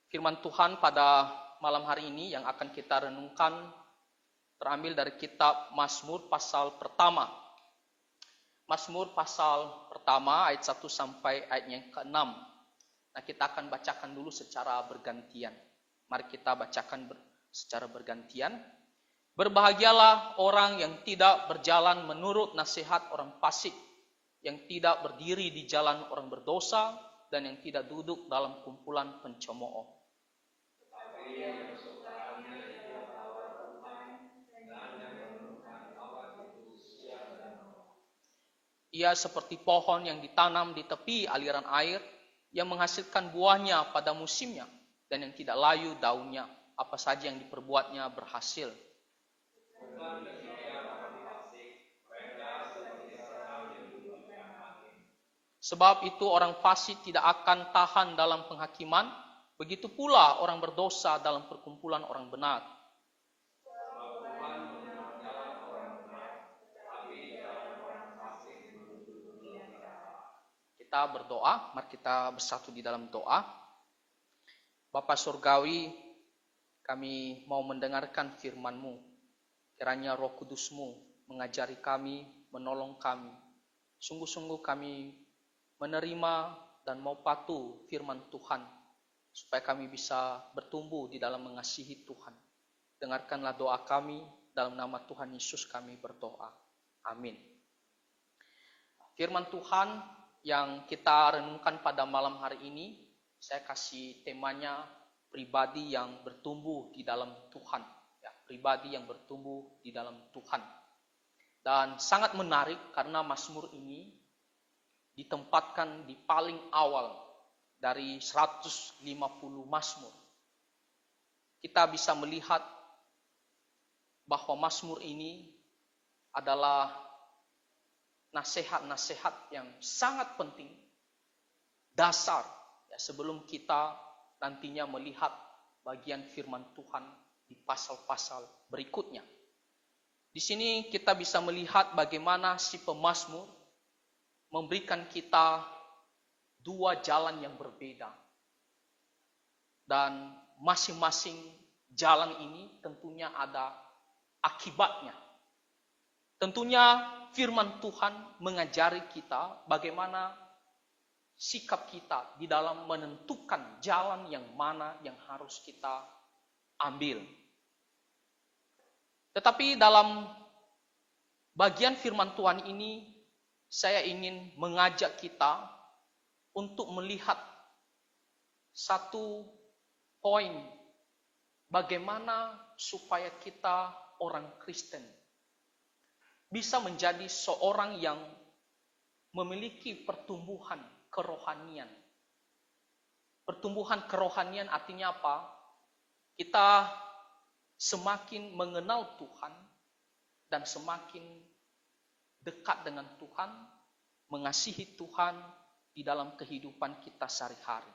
Firman Tuhan pada malam hari ini yang akan kita renungkan terambil dari kitab Mazmur pasal pertama. Mazmur pasal pertama ayat 1 sampai ayat yang ke-6. Nah, kita akan bacakan dulu secara bergantian. Mari kita bacakan secara bergantian. Berbahagialah orang yang tidak berjalan menurut nasihat orang fasik, yang tidak berdiri di jalan orang berdosa, dan yang tidak duduk dalam kumpulan pencemooh. Ia seperti pohon yang ditanam di tepi aliran air, yang menghasilkan buahnya pada musimnya, dan yang tidak layu daunnya, apa saja yang diperbuatnya berhasil. Sebab itu orang fasik tidak akan tahan dalam penghakiman, begitu pula orang berdosa dalam perkumpulan orang benar. Kita berdoa, mari kita bersatu di dalam doa. Bapa Surgawi, kami mau mendengarkan firman-Mu. Kiranya Roh Kudus-Mu mengajari kami, menolong kami. Sungguh-sungguh kami menerima dan mau patuh firman Tuhan, supaya kami bisa bertumbuh di dalam mengasihi Tuhan. Dengarkanlah doa kami, dalam nama Tuhan Yesus kami berdoa. Amin. Firman Tuhan yang kita renungkan pada malam hari ini, saya kasih temanya pribadi yang bertumbuh di dalam Tuhan. Ya, pribadi yang bertumbuh di dalam Tuhan. Dan sangat menarik karena Mazmur ini ditempatkan di paling awal dari 150 Mazmur. Kita bisa melihat bahwa Mazmur ini adalah nasihat-nasihat yang sangat penting, dasar ya, sebelum kita nantinya melihat bagian firman Tuhan di pasal-pasal berikutnya. Di sini kita bisa melihat bagaimana si pemazmur memberikan kita dua jalan yang berbeda. Dan masing-masing jalan ini tentunya ada akibatnya. Tentunya firman Tuhan mengajari kita bagaimana sikap kita di dalam menentukan jalan yang mana yang harus kita ambil. Tetapi dalam bagian firman Tuhan ini, saya ingin mengajak kita untuk melihat satu poin bagaimana supaya kita orang Kristen bisa menjadi seorang yang memiliki pertumbuhan kerohanian. Pertumbuhan kerohanian artinya apa? Kita semakin mengenal Tuhan dan semakin dekat dengan Tuhan, mengasihi Tuhan di dalam kehidupan kita sehari-hari.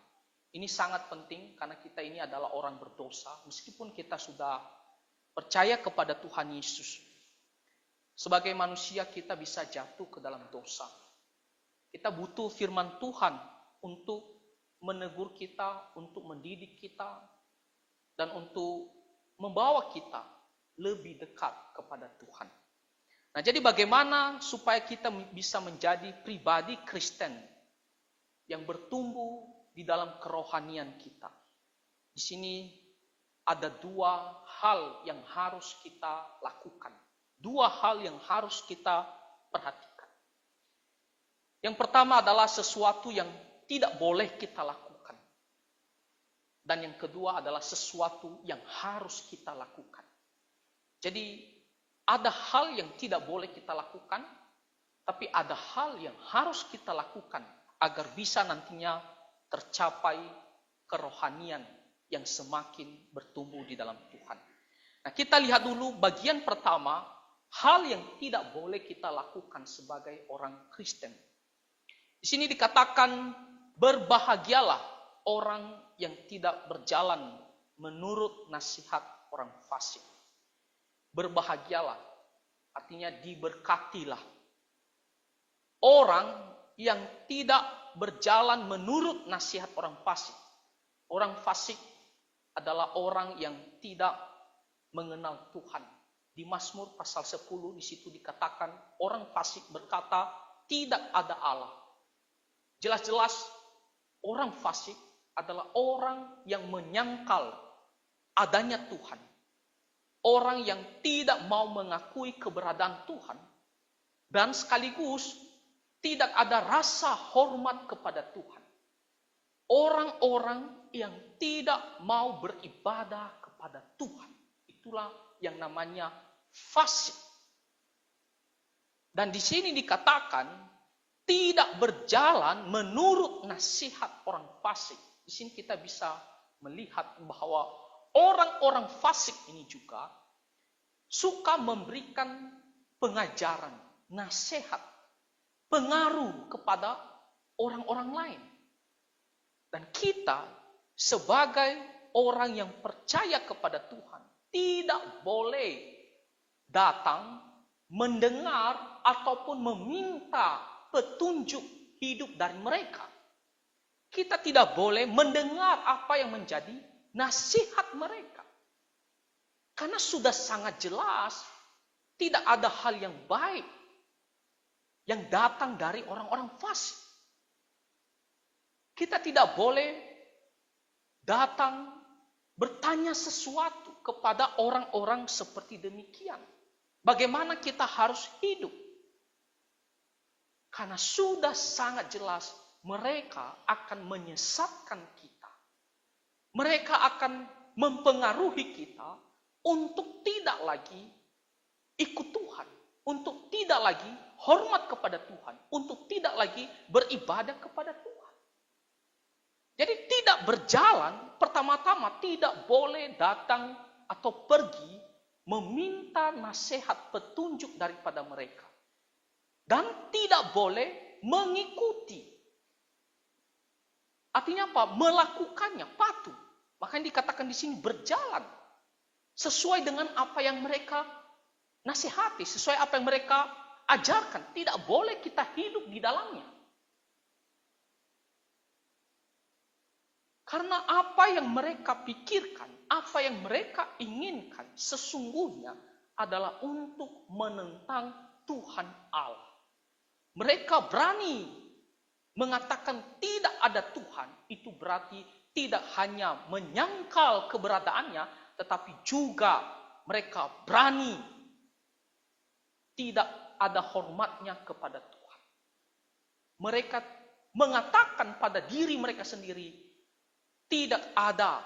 Ini sangat penting karena kita ini adalah orang berdosa, meskipun kita sudah percaya kepada Tuhan Yesus. Sebagai manusia kita bisa jatuh ke dalam dosa. Kita butuh firman Tuhan untuk menegur kita, untuk mendidik kita, dan untuk membawa kita lebih dekat kepada Tuhan. Nah, jadi bagaimana supaya kita bisa menjadi pribadi Kristen yang bertumbuh di dalam kerohanian kita? Di sini ada dua hal yang harus kita lakukan. Dua hal yang harus kita perhatikan. Yang pertama adalah sesuatu yang tidak boleh kita lakukan. Dan yang kedua adalah sesuatu yang harus kita lakukan. Jadi ada hal yang tidak boleh kita lakukan, tapi ada hal yang harus kita lakukan agar bisa nantinya tercapai kerohanian yang semakin bertumbuh di dalam Tuhan. Nah, kita lihat dulu bagian pertama, hal yang tidak boleh kita lakukan sebagai orang Kristen. Di sini dikatakan, berbahagialah orang yang tidak berjalan menurut nasihat orang fasik. Berbahagialah, artinya diberkatilah. Orang yang tidak berjalan menurut nasihat orang fasik. Orang fasik adalah orang yang tidak mengenal Tuhan. Di Mazmur pasal 10 di situ dikatakan orang fasik berkata tidak ada Allah. Jelas-jelas orang fasik adalah orang yang menyangkal adanya Tuhan. Orang yang tidak mau mengakui keberadaan Tuhan. Dan sekaligus tidak ada rasa hormat kepada Tuhan. Orang-orang yang tidak mau beribadah kepada Tuhan. Itulah yang namanya fasik. Dan di sini dikatakan tidak berjalan menurut nasihat orang fasik. Di sini kita bisa melihat bahwa orang-orang fasik ini juga suka memberikan pengajaran, nasihat, pengaruh kepada orang-orang lain. Dan kita sebagai orang yang percaya kepada Tuhan tidak boleh datang mendengar ataupun meminta petunjuk hidup dari mereka. Kita tidak boleh mendengar apa yang menjadi nasihat mereka. Karena sudah sangat jelas tidak ada hal yang baik yang datang dari orang-orang fasik. Kita tidak boleh datang bertanya sesuatu kepada orang-orang seperti demikian. Bagaimana kita harus hidup? Karena sudah sangat jelas mereka akan menyesatkan kita. Mereka akan mempengaruhi kita untuk tidak lagi ikut Tuhan. Untuk tidak lagi hormat kepada Tuhan. Untuk tidak lagi beribadah kepada Tuhan. Jadi tidak berjalan, pertama-tama tidak boleh datang atau pergi meminta nasihat petunjuk daripada mereka. Dan tidak boleh mengikuti. Artinya apa? Melakukannya, patuh. Makanya dikatakan di sini berjalan. Sesuai dengan apa yang mereka nasihati, sesuai apa yang mereka ajarkan. Tidak boleh kita hidup di dalamnya. Karena apa yang mereka pikirkan, apa yang mereka inginkan sesungguhnya adalah untuk menentang Tuhan Allah. Mereka berani mengatakan tidak ada Tuhan, itu berarti tidak hanya menyangkal keberadaannya, tetapi juga mereka berani tidak ada hormatnya kepada Tuhan. Mereka mengatakan pada diri mereka sendiri, tidak ada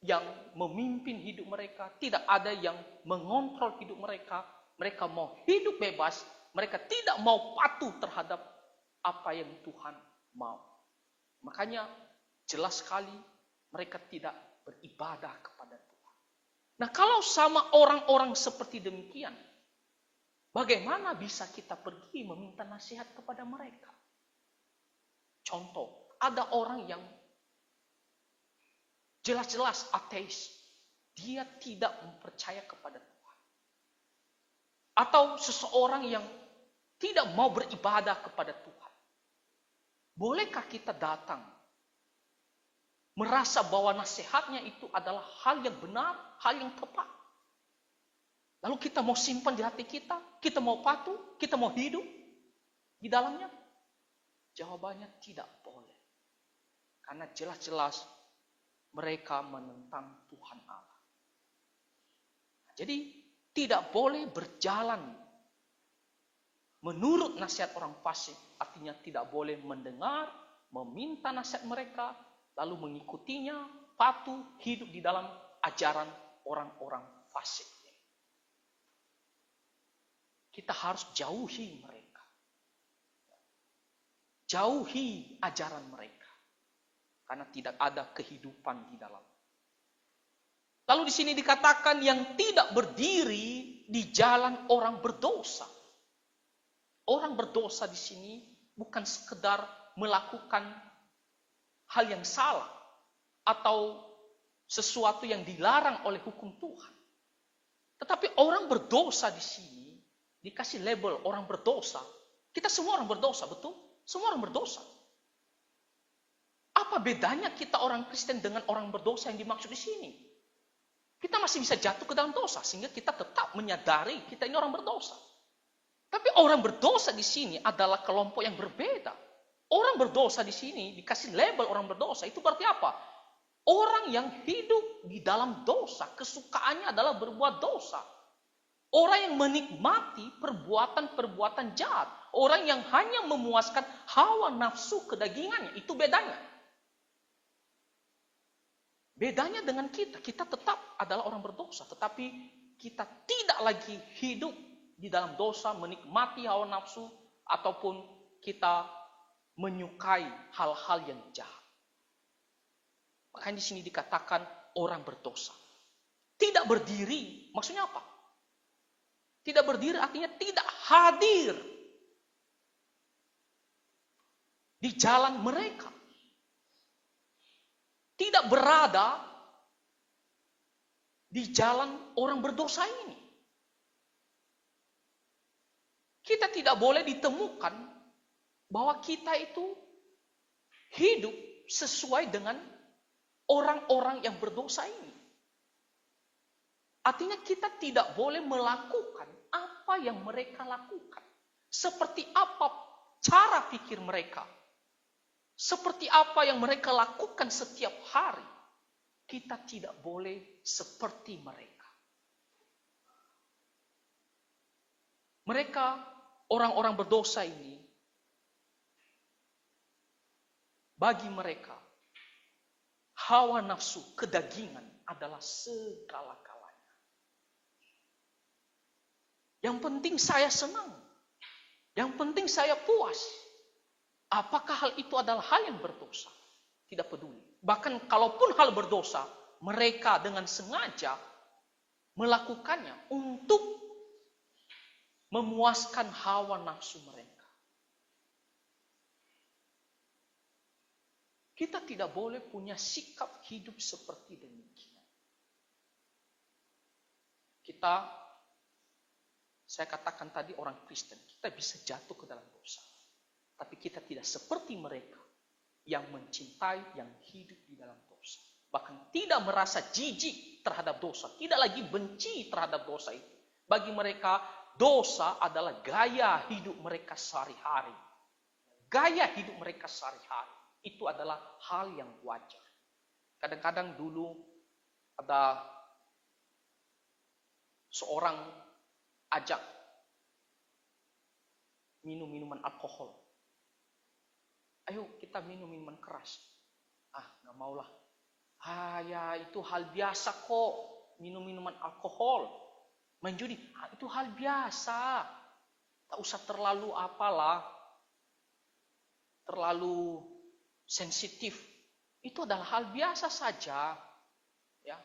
yang memimpin hidup mereka, tidak ada yang mengontrol hidup mereka. Mereka mau hidup bebas, mereka tidak mau patuh terhadap apa yang Tuhan mau. Makanya jelas sekali mereka tidak beribadah kepada Tuhan. Nah, kalau sama orang-orang seperti demikian, bagaimana bisa kita pergi meminta nasihat kepada mereka? Contoh, ada orang yang jelas-jelas ateis. Dia tidak percaya kepada Tuhan. Atau seseorang yang tidak mau beribadah kepada Tuhan. Bolehkah kita datang merasa bahwa nasihatnya itu adalah hal yang benar, hal yang tepat? Lalu kita mau simpan di hati kita mau patuh, kita mau hidup di dalamnya? Jawabannya tidak boleh. Karena jelas-jelas mereka menentang Tuhan Allah. Jadi tidak boleh berjalan menurut nasihat orang fasik. Artinya tidak boleh mendengar, meminta nasihat mereka, lalu mengikutinya, patuh, hidup di dalam ajaran orang-orang fasik. Kita harus jauhi mereka. Jauhi ajaran mereka. Karena tidak ada kehidupan di dalam. Lalu di sini dikatakan yang tidak berdiri di jalan orang berdosa. Orang berdosa di sini bukan sekedar melakukan hal yang salah atau sesuatu yang dilarang oleh hukum Tuhan. Tetapi orang berdosa di sini dikasih label orang berdosa. Kita semua orang berdosa, betul? Semua orang berdosa. Apa Apa bedanya kita orang Kristen dengan orang berdosa yang dimaksud di sini? Kita masih bisa jatuh ke dalam dosa sehingga kita tetap menyadari kita ini orang berdosa. Tapi orang berdosa di sini adalah kelompok yang berbeda. Orang berdosa di sini dikasih label orang berdosa itu berarti apa? Orang yang hidup di dalam dosa, kesukaannya adalah berbuat dosa. Orang yang menikmati perbuatan-perbuatan jahat. Orang yang hanya memuaskan hawa nafsu kedagingannya. Itu bedanya. Bedanya dengan kita tetap adalah orang berdosa. Tetapi kita tidak lagi hidup di dalam dosa, menikmati hawa nafsu, ataupun kita menyukai hal-hal yang jahat. Makanya di sini dikatakan orang berdosa. Tidak berdiri, maksudnya apa? Tidak berdiri artinya tidak hadir di jalan mereka. Tidak berada di jalan orang berdosa ini. Kita tidak boleh ditemukan bahwa kita itu hidup sesuai dengan orang-orang yang berdosa ini. Artinya kita tidak boleh melakukan apa yang mereka lakukan. Seperti apa cara pikir mereka. Seperti apa yang mereka lakukan setiap hari. Kita tidak boleh seperti mereka. Mereka, orang-orang berdosa ini, bagi mereka, hawa nafsu, kedagingan adalah segala-galanya. Yang penting saya senang. Yang penting saya puas. Apakah hal itu adalah hal yang berdosa? Tidak peduli. Bahkan kalaupun hal berdosa, mereka dengan sengaja melakukannya untuk memuaskan hawa nafsu mereka. Kita tidak boleh punya sikap hidup seperti demikian. Saya katakan tadi orang Kristen, kita bisa jatuh ke dalam dosa. Tapi kita tidak seperti mereka yang mencintai, yang hidup di dalam dosa. Bahkan tidak merasa jijik terhadap dosa. Tidak lagi benci terhadap dosa itu. Bagi mereka, dosa adalah gaya hidup mereka sehari-hari. Gaya hidup mereka sehari-hari. Itu adalah hal yang wajar. Kadang-kadang dulu ada seorang ajak minum minuman alkohol. Ayo kita minum minuman keras. Nggak maulah. Ya itu hal biasa kok. Minum minuman alkohol. Main judi. Itu hal biasa. Tak usah terlalu terlalu sensitif. Itu adalah hal biasa saja. Ya.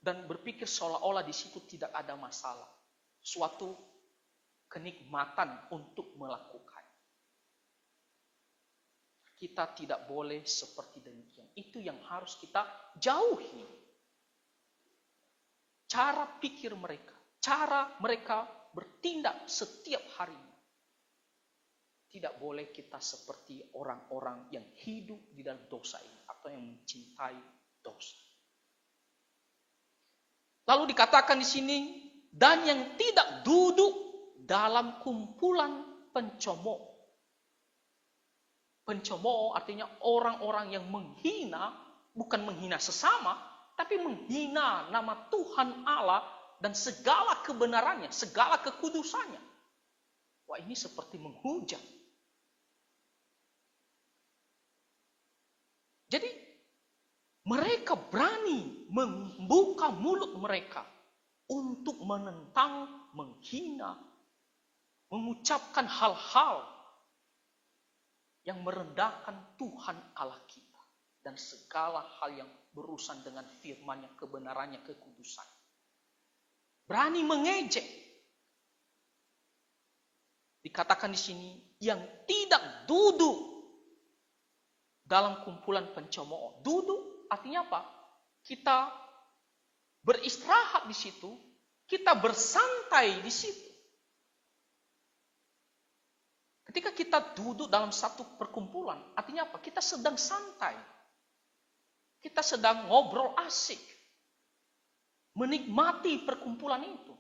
Dan berpikir seolah-olah di situ tidak ada masalah. Suatu kenikmatan untuk melakukan. Kita tidak boleh seperti demikian. Itu yang harus kita jauhi. Cara pikir mereka. Cara mereka bertindak setiap harinya. Tidak boleh kita seperti orang-orang yang hidup di dalam dosa ini. Atau yang mencintai dosa. Lalu dikatakan di sini. Dan yang tidak duduk dalam kumpulan pencomooh. Pencomooh artinya orang-orang yang menghina, bukan menghina sesama, tapi menghina nama Tuhan Allah dan segala kebenarannya, segala kekudusannya. Wah, ini seperti menghujat. Jadi, mereka berani membuka mulut mereka untuk menentang, menghina, mengucapkan hal-hal yang merendahkan Tuhan Allah kita. Dan segala hal yang berurusan dengan firman-Nya, kebenarannya, kekudusan. Berani mengejek. Dikatakan di sini, yang tidak duduk dalam kumpulan pencemooh. Duduk artinya apa? Kita beristirahat di situ, kita bersantai di situ. Ketika kita duduk dalam satu perkumpulan, artinya apa? Kita sedang santai. Kita sedang ngobrol asik. Menikmati perkumpulan itu.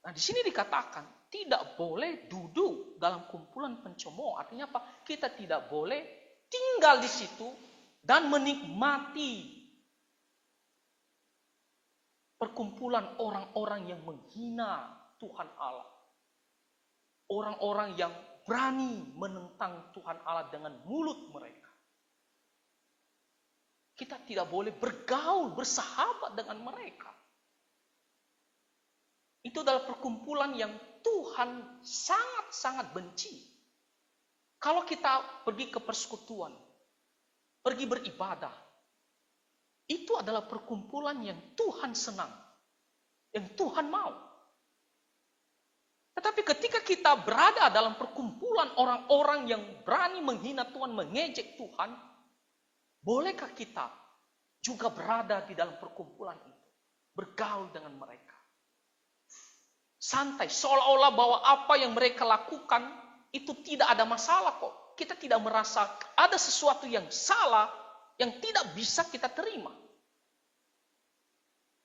Nah, di sini dikatakan tidak boleh duduk dalam kumpulan pencemooh. Artinya apa? Kita tidak boleh tinggal di situ dan menikmati perkumpulan orang-orang yang menghina Tuhan Allah. Orang-orang yang berani menentang Tuhan Allah dengan mulut mereka. Kita tidak boleh bergaul, bersahabat dengan mereka. Itu adalah perkumpulan yang Tuhan sangat-sangat benci. Kalau kita pergi ke persekutuan, pergi beribadah, itu adalah perkumpulan yang Tuhan senang, yang Tuhan mau. Tetapi ketika kita berada dalam perkumpulan orang-orang yang berani menghina Tuhan, mengejek Tuhan, bolehkah kita juga berada di dalam perkumpulan itu, bergaul dengan mereka? Santai, seolah-olah bahwa apa yang mereka lakukan itu tidak ada masalah kok. Kita tidak merasa ada sesuatu yang salah, yang tidak bisa kita terima.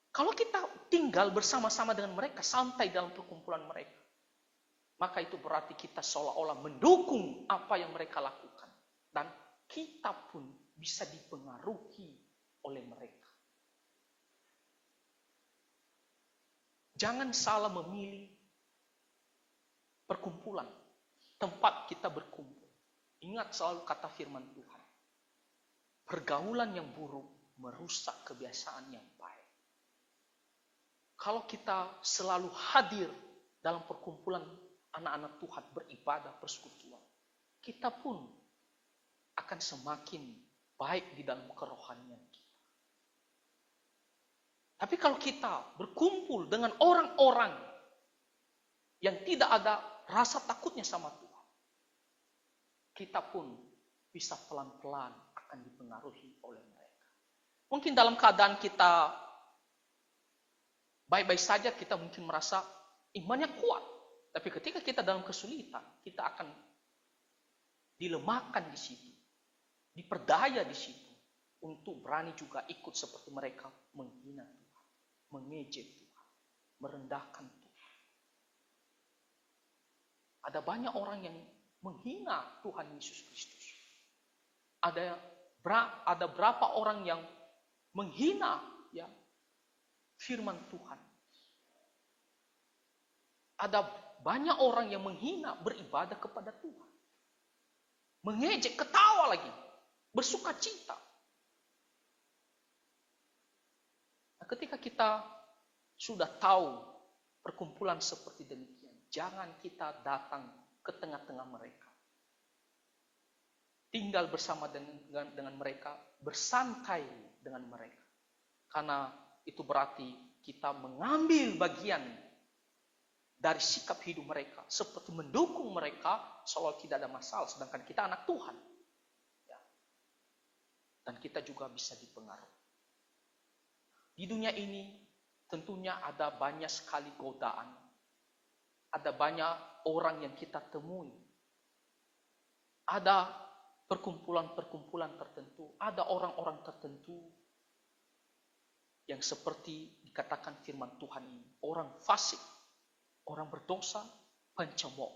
Kalau kita tinggal bersama-sama dengan mereka, santai dalam perkumpulan mereka, maka itu berarti kita seolah-olah mendukung apa yang mereka lakukan. Dan kita pun bisa dipengaruhi oleh mereka. Jangan salah memilih perkumpulan, tempat kita berkumpul. Ingat selalu kata firman Tuhan. Pergaulan yang buruk merusak kebiasaan yang baik. Kalau kita selalu hadir dalam perkumpulan anak-anak Tuhan beribadah persekutuan, kita pun akan semakin baik di dalam kerohanian kita. Tapi kalau kita berkumpul dengan orang-orang yang tidak ada rasa takutnya sama Tuhan, kita pun bisa pelan-pelan akan dipengaruhi oleh mereka. Mungkin dalam keadaan kita baik-baik saja, kita mungkin merasa imannya kuat. Tapi ketika kita dalam kesulitan, kita akan dilemahkan di situ, diperdaya di situ, untuk berani juga ikut seperti mereka menghina Tuhan, mengejek Tuhan, merendahkan Tuhan. Ada banyak orang yang menghina Tuhan Yesus Kristus. Ada berapa orang yang menghina ya firman Tuhan. Ada banyak orang yang menghina beribadah kepada Tuhan. Mengejek, ketawa lagi. Bersuka cita. Nah, ketika kita sudah tahu perkumpulan seperti demikian, jangan kita datang ke tengah-tengah mereka. Tinggal bersama dengan mereka, bersantai dengan mereka. Karena itu berarti kita mengambil bagian dari sikap hidup mereka, seperti mendukung mereka soal tidak ada masalah, sedangkan kita anak Tuhan. Ya. Dan kita juga bisa dipengaruhi. Di dunia ini tentunya ada banyak sekali godaan. Ada banyak orang yang kita temui. Ada perkumpulan-perkumpulan tertentu, ada orang-orang tertentu yang seperti dikatakan firman Tuhan ini, orang fasik, orang berdosa, pencemooh.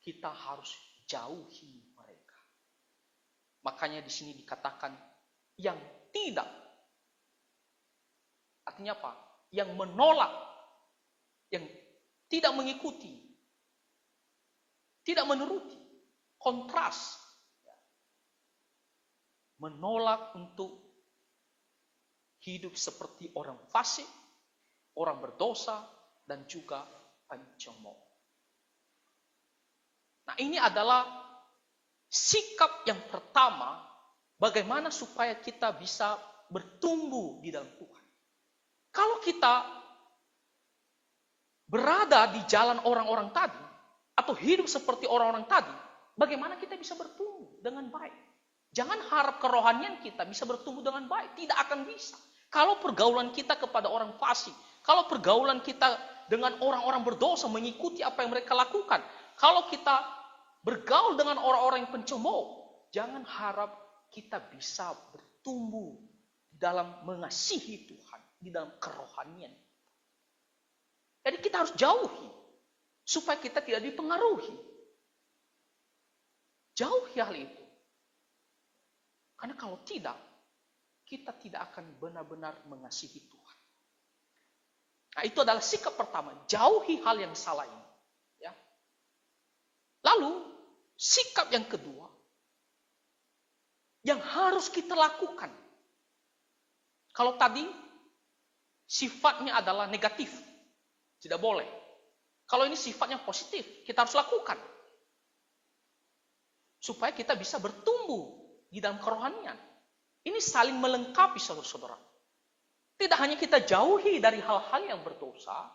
Kita harus jauhi mereka. Makanya di sini dikatakan yang tidak. Artinya apa? Yang menolak, yang tidak mengikuti, tidak menuruti, kontras. Menolak untuk hidup seperti orang fasik, orang berdosa, dan juga pencemooh. Nah, ini adalah sikap yang pertama bagaimana supaya kita bisa bertumbuh di dalam Tuhan. Kalau kita berada di jalan orang-orang tadi atau hidup seperti orang-orang tadi, bagaimana kita bisa bertumbuh dengan baik? Jangan harap kerohanian kita bisa bertumbuh dengan baik, tidak akan bisa. Kalau pergaulan kita kepada orang fasik, kalau pergaulan kita dengan orang-orang berdosa, mengikuti apa yang mereka lakukan. Kalau kita bergaul dengan orang-orang yang pencemooh, jangan harap kita bisa bertumbuh di dalam mengasihi Tuhan, di dalam kerohanian. Jadi kita harus jauhi, supaya kita tidak dipengaruhi. Jauhi hal itu. Karena kalau tidak, kita tidak akan benar-benar mengasihi Tuhan. Nah, itu adalah sikap pertama, jauhi hal yang salah ini. Ya. Lalu, sikap yang kedua, yang harus kita lakukan. Kalau tadi, sifatnya adalah negatif, tidak boleh. Kalau ini sifatnya positif, kita harus lakukan. Supaya kita bisa bertumbuh di dalam kerohanian. Ini saling melengkapi, saudara-saudara. Tidak hanya kita jauhi dari hal-hal yang berdosa,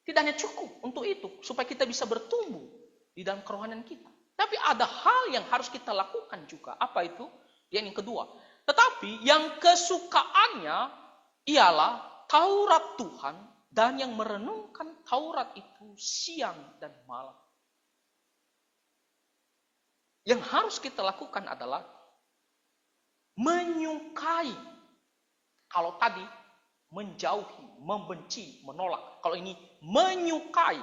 tidak hanya cukup untuk itu, supaya kita bisa bertumbuh di dalam kerohanian kita. Tapi ada hal yang harus kita lakukan juga. Apa itu? Yang kedua. Tetapi yang kesukaannya ialah Taurat Tuhan dan yang merenungkan Taurat itu siang dan malam. Yang harus kita lakukan adalah menyukai. Kalau tadi menjauhi, membenci, menolak. Kalau ini menyukai.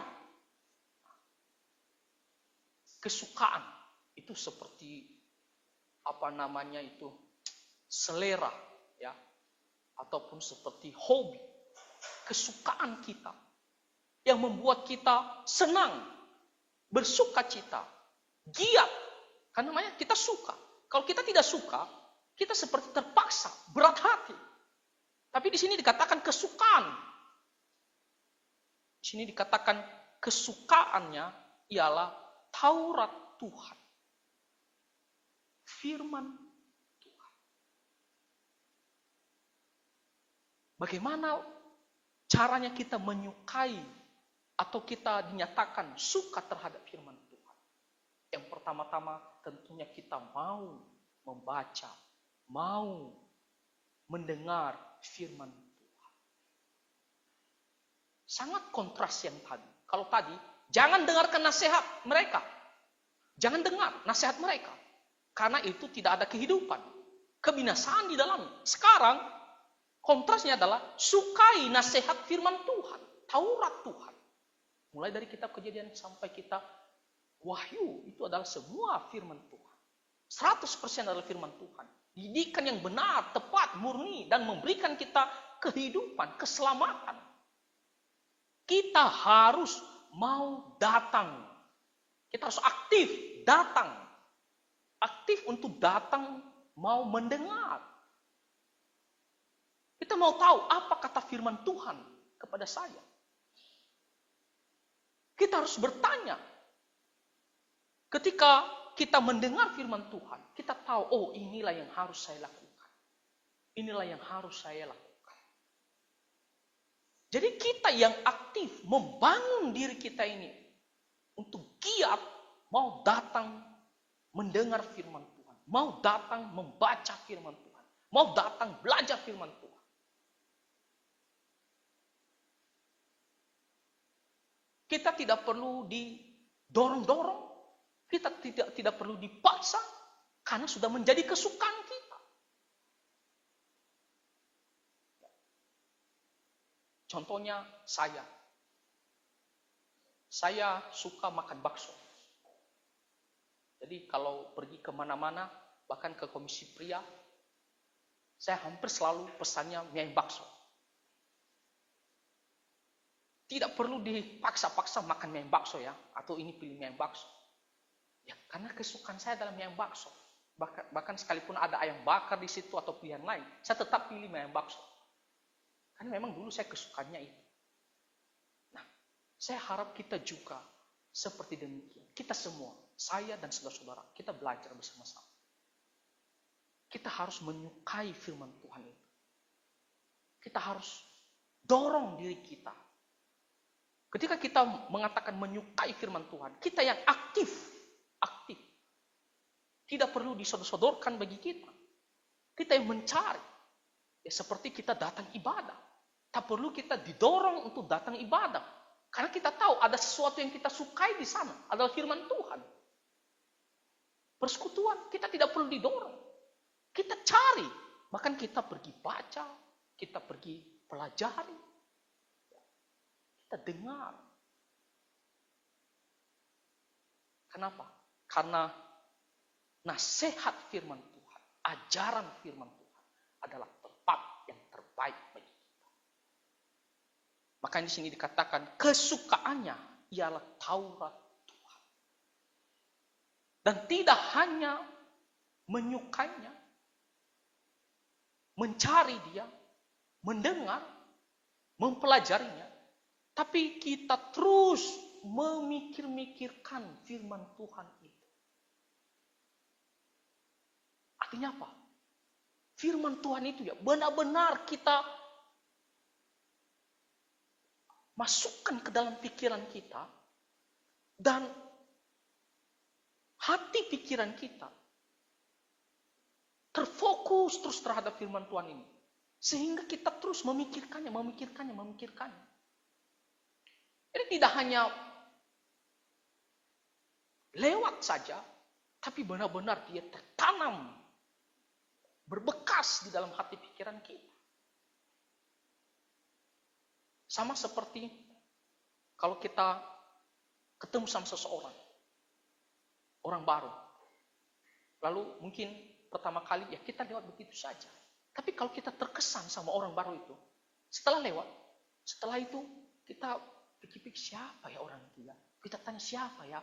Kesukaan itu seperti selera, ya, ataupun seperti hobi, kesukaan kita yang membuat kita senang, bersukacita, giat, karena namanya kita suka. Kalau kita tidak suka, kita seperti terpaksa, berat hati. Tapi di sini dikatakan kesukaan. Di sini dikatakan kesukaannya ialah Taurat Tuhan. Firman Tuhan. Bagaimana caranya kita menyukai atau kita dinyatakan suka terhadap firman Tuhan? Yang pertama-tama tentunya kita mau membaca, mau mendengar firman Tuhan. Sangat kontras yang tadi. Kalau tadi, jangan dengarkan nasihat mereka. Jangan dengar nasihat mereka. Karena itu tidak ada kehidupan. Kebinasaan di dalamnya. Sekarang, kontrasnya adalah sukai nasihat firman Tuhan. Taurat Tuhan. Mulai dari kitab Kejadian sampai kitab Wahyu. Itu adalah semua firman Tuhan. 100% adalah firman Tuhan. Didikan yang benar, tepat, murni. Dan memberikan kita kehidupan, keselamatan. Kita harus mau datang. Kita harus aktif datang. Aktif untuk datang, mau mendengar. Kita mau tahu apa kata firman Tuhan kepada saya. Kita harus bertanya. Ketika kita mendengar firman Tuhan, kita tahu, oh inilah yang harus saya lakukan. Inilah yang harus saya lakukan. Jadi kita yang aktif membangun diri kita ini untuk giat mau datang mendengar firman Tuhan. Mau datang membaca firman Tuhan. Mau datang belajar firman Tuhan. Kita tidak perlu didorong-dorong. Kita tidak perlu dipaksa. Karena sudah menjadi kesukaan kita. Contohnya saya. Saya suka makan bakso. Jadi kalau pergi kemana-mana, bahkan ke komisi pria, saya hampir selalu pesannya mie bakso. Tidak perlu dipaksa-paksa makan mie bakso ya, atau ini pilih mie bakso. Ya, karena kesukaan saya adalah mie bakso. Bahkan sekalipun ada ayam bakar di situ atau pilihan lain, saya tetap pilih mie bakso. Karena memang dulu saya kesukaannya itu. Nah, saya harap kita juga seperti demikian. Kita semua, saya dan saudara-saudara, kita belajar bersama-sama. Kita harus menyukai firman Tuhan itu. Kita harus dorong diri kita. Ketika kita mengatakan menyukai firman Tuhan, kita yang aktif. Tidak perlu disodor-sodorkan bagi kita. Kita yang mencari. Ya seperti kita datang ibadah. tak perlu kita didorong untuk datang ibadah. Karena kita tahu ada sesuatu yang kita sukai di sana, adalah firman Tuhan. Persekutuan, kita tidak perlu didorong. Kita cari, bahkan kita pergi baca, kita pergi pelajari, kita dengar. Kenapa? Karena nasihat firman Tuhan, ajaran firman Tuhan adalah tempat yang terbaik bagi kita. Makanya di sini dikatakan kesukaannya ialah Taurat Tuhan. Dan tidak hanya menyukainya, mencari dia, mendengar, mempelajarinya, tapi kita terus memikir-mikirkan firman Tuhan itu. Artinya apa? Firman Tuhan itu ya benar-benar kita masukkan ke dalam pikiran kita dan hati pikiran kita terfokus terus terhadap firman Tuhan ini. Sehingga kita terus memikirkannya. Jadi tidak hanya lewat saja, tapi benar-benar dia tertanam, berbekas di dalam hati pikiran kita. Sama seperti kalau kita ketemu sama seseorang, orang baru. Lalu mungkin pertama kali ya kita lewat begitu saja. Tapi kalau kita terkesan sama orang baru itu, setelah setelah itu kita pikir-pikir siapa ya orang itu ya? Kita tanya siapa ya?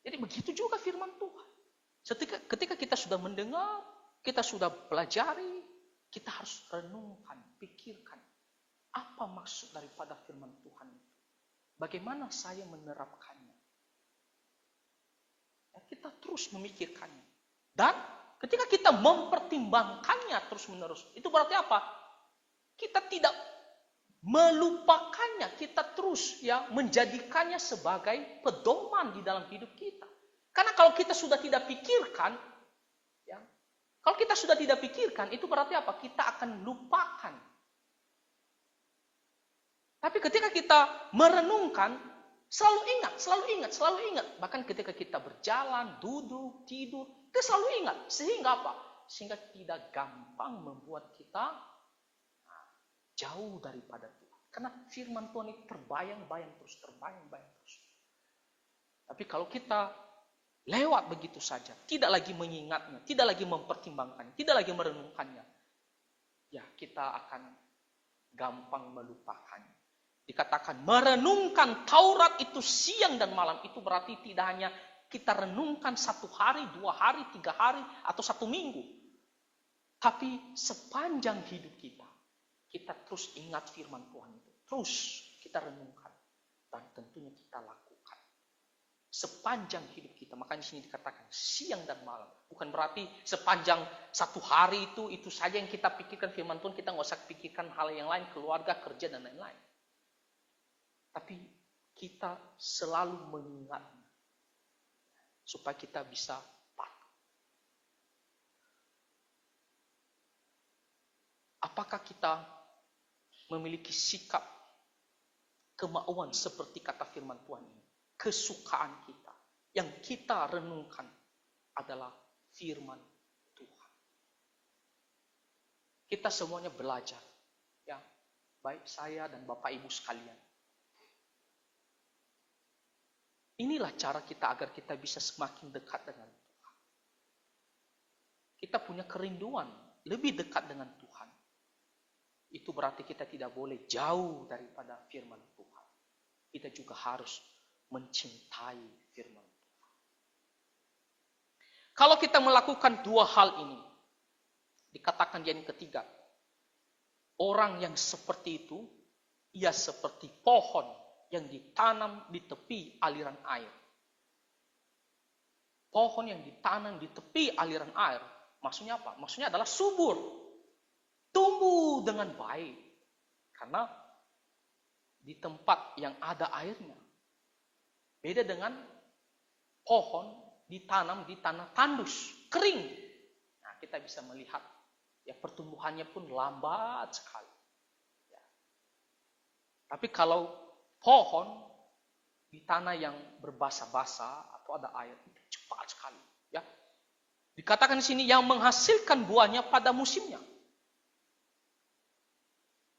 Jadi begitu juga firman Tuhan. Ketika kita sudah mendengar, kita sudah pelajari, kita harus renungkan, pikirkan. Apa maksud daripada firman Tuhan itu? Bagaimana saya menerapkannya? Ya, kita terus memikirkannya. Dan ketika kita mempertimbangkannya terus-menerus, itu berarti apa? Kita tidak melupakannya, kita terus ya menjadikannya sebagai pedoman di dalam hidup kita. Karena kalau kita sudah tidak pikirkan, ya, kalau kita sudah tidak pikirkan, itu berarti apa? Kita akan lupakan. Tapi ketika kita merenungkan, selalu ingat. Bahkan ketika kita berjalan, duduk, tidur, kita selalu ingat. Sehingga apa? Sehingga tidak gampang membuat kita jauh daripada Tuhan. Karena firman Tuhan itu terbayang-bayang terus. Tapi kalau kita lewat begitu saja, tidak lagi mengingatnya, tidak lagi mempertimbangkannya, tidak lagi merenungkannya, ya kita akan gampang melupakannya. Dikatakan merenungkan Taurat itu siang dan malam, itu berarti tidak hanya kita renungkan 1 hari, 2 hari, 3 hari, atau 1 minggu. Tapi sepanjang hidup kita terus ingat firman Tuhan itu. Terus kita renungkan. Dan tentunya kita lakukan. Sepanjang hidup kita. Makanya di sini dikatakan siang dan malam. Bukan berarti sepanjang 1 hari itu saja yang kita pikirkan firman Tuhan. Kita nggak usah pikirkan hal yang lain, keluarga, kerja, dan lain-lain. Tapi kita selalu mengingatnya. Supaya kita bisa patuh. Apakah kita memiliki sikap kemauan seperti kata firman Tuhan ini? Kesukaan kita yang kita renungkan adalah firman Tuhan. Kita semuanya belajar, ya, baik saya dan Bapak Ibu sekalian. Inilah cara kita agar kita bisa semakin dekat dengan Tuhan. Kita punya kerinduan lebih dekat dengan Tuhan. Itu berarti kita tidak boleh jauh daripada firman Tuhan. Kita juga harus mencintai firman Tuhan. Kalau kita melakukan 2 hal ini, dikatakan yang ketiga, orang yang seperti itu, ia seperti pohon yang ditanam di tepi aliran air. Pohon yang ditanam di tepi aliran air, maksudnya apa? Maksudnya adalah subur, tumbuh dengan baik. Karena di tempat yang ada airnya. Beda dengan pohon ditanam di tanah tandus, kering. Nah, kita bisa melihat ya pertumbuhannya pun lambat sekali. Ya. Tapi kalau pohon di tanah yang berbasa-basa atau ada air, itu cepat sekali. Ya. Dikatakan di sini yang menghasilkan buahnya pada musimnya.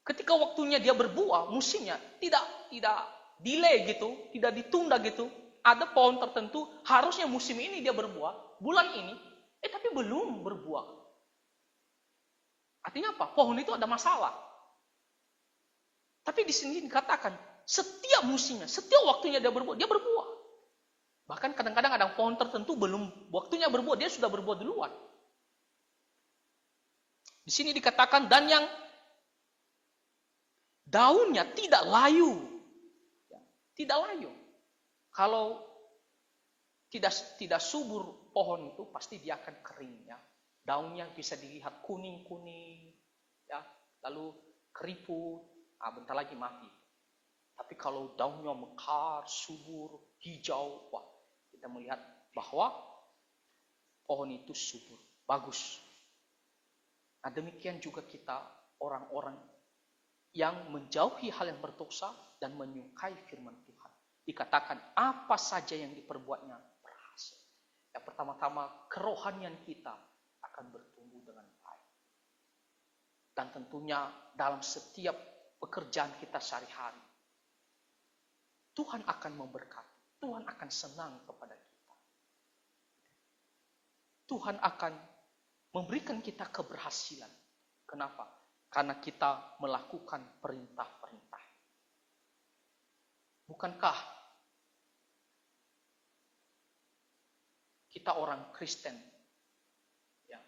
Ketika waktunya dia berbuah, musimnya tidak delay gitu, tidak ditunda gitu. Ada pohon tertentu harusnya musim ini dia berbuah, bulan ini, tapi belum berbuah. Artinya apa? Pohon itu ada masalah. Tapi di sini dikatakan setiap musimnya, setiap waktunya dia berbuah. Bahkan kadang-kadang ada pohon tertentu belum waktunya berbuah, dia sudah berbuah duluan. Di sini dikatakan dan yang daunnya tidak layu. Tidak layu. Kalau tidak subur pohon itu pasti dia akan kering ya. Daunnya bisa dilihat kuning-kuning ya, lalu keriput, bentar lagi mati. Tapi kalau daunnya mekar, subur, hijau, wah, kita melihat bahwa pohon itu subur, bagus. Nah, demikian juga kita orang-orang yang menjauhi hal yang berdosa dan menyukai firman Tuhan. Dikatakan apa saja yang diperbuatnya berhasil. Yang pertama-tama kerohanian kita akan bertumbuh dengan baik. Dan tentunya dalam setiap pekerjaan kita sehari-hari, Tuhan akan memberkati. Tuhan akan senang kepada kita. Tuhan akan memberikan kita keberhasilan. Kenapa? Karena kita melakukan perintah-perintah. Bukankah kita orang Kristen ya,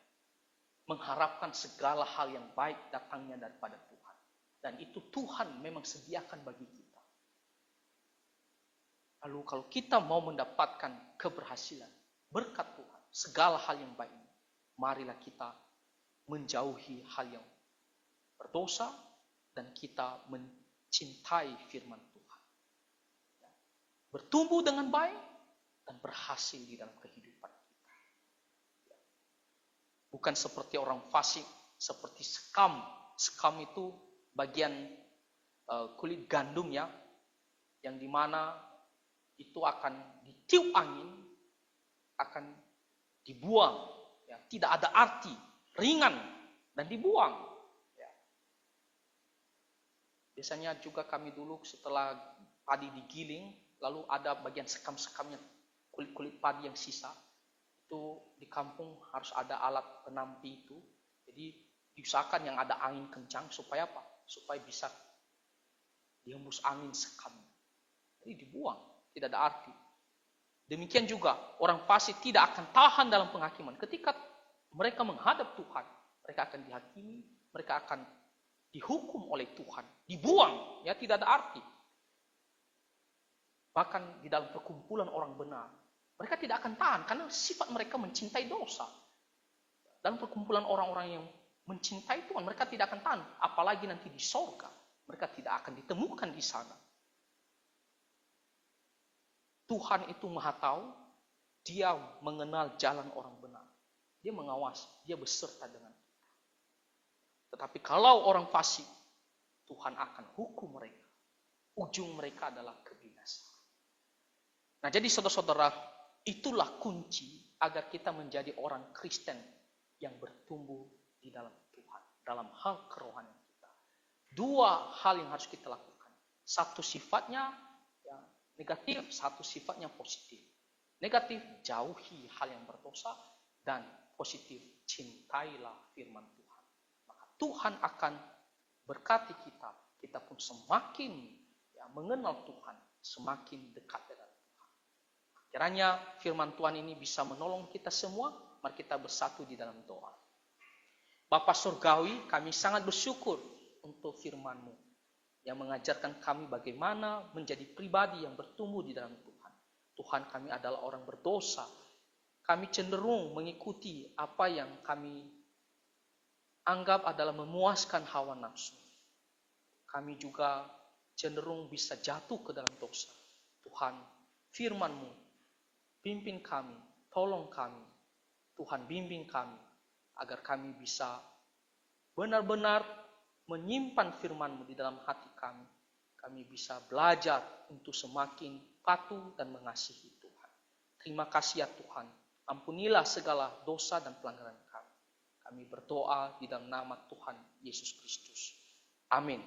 mengharapkan segala hal yang baik datangnya daripada Tuhan. Dan itu Tuhan memang sediakan bagi kita. Lalu kalau kita mau mendapatkan keberhasilan, berkat Tuhan, segala hal yang baik, marilah kita menjauhi hal yang berdosa dan kita mencintai firman Tuhan. Bertumbuh dengan baik dan berhasil di dalam kehidupan kita. Bukan seperti orang fasik, seperti sekam. Sekam itu bagian kulit gandum ya, yang dimana itu akan ditiup angin, akan dibuang. Ya, tidak ada arti, ringan dan dibuang. Ya. Biasanya juga kami dulu setelah padi digiling, lalu ada bagian sekam-sekamnya, kulit-kulit padi yang sisa. Itu di kampung harus ada alat penampi itu. Jadi diusahakan yang ada angin kencang supaya apa? Supaya bisa dihembus angin sekam. Jadi dibuang, tidak ada arti. Demikian juga orang fasik tidak akan tahan dalam penghakiman. Ketika mereka menghadap Tuhan, mereka akan dihakimi, mereka akan dihukum oleh Tuhan, dibuang, ya tidak ada arti. Bahkan di dalam perkumpulan orang benar, mereka tidak akan tahan karena sifat mereka mencintai dosa. Dalam perkumpulan orang-orang yang mencintai Tuhan, mereka tidak akan tahan, apalagi nanti di sorga, mereka tidak akan ditemukan di sana. Tuhan itu Maha Tahu, Dia mengenal jalan orang benar. Dia mengawasi, Dia beserta dengan kita. Tetapi kalau orang fasik, Tuhan akan hukum mereka. Ujung mereka adalah kebinasaan. Nah, jadi saudara-saudara, itulah kunci agar kita menjadi orang Kristen yang bertumbuh di dalam Tuhan, dalam hal kerohanian kita. Dua hal yang harus kita lakukan. Satu sifatnya ya, negatif, satu sifatnya positif. Negatif, jauhi hal yang berdosa, dan positif, cintailah firman Tuhan. Maka Tuhan akan berkati kita, kita pun semakin ya, mengenal Tuhan, semakin dekat dengan Tuhan. Kiranya firman Tuhan ini bisa menolong kita semua, mari kita bersatu di dalam doa. Bapa Surgawi, kami sangat bersyukur untuk firman-Mu yang mengajarkan kami bagaimana menjadi pribadi yang bertumbuh di dalam Tuhan. Tuhan, kami adalah orang berdosa. Kami cenderung mengikuti apa yang kami anggap adalah memuaskan hawa nafsu. Kami juga cenderung bisa jatuh ke dalam dosa. Tuhan, firman-Mu, pimpin kami, tolong kami. Tuhan, bimbing kami, agar kami bisa benar-benar menyimpan firman-Mu di dalam hati kami. Kami bisa belajar untuk semakin patuh dan mengasihi Tuhan. Terima kasih ya Tuhan. Ampunilah segala dosa dan pelanggaran kami. Kami berdoa di dalam nama Tuhan Yesus Kristus. Amin.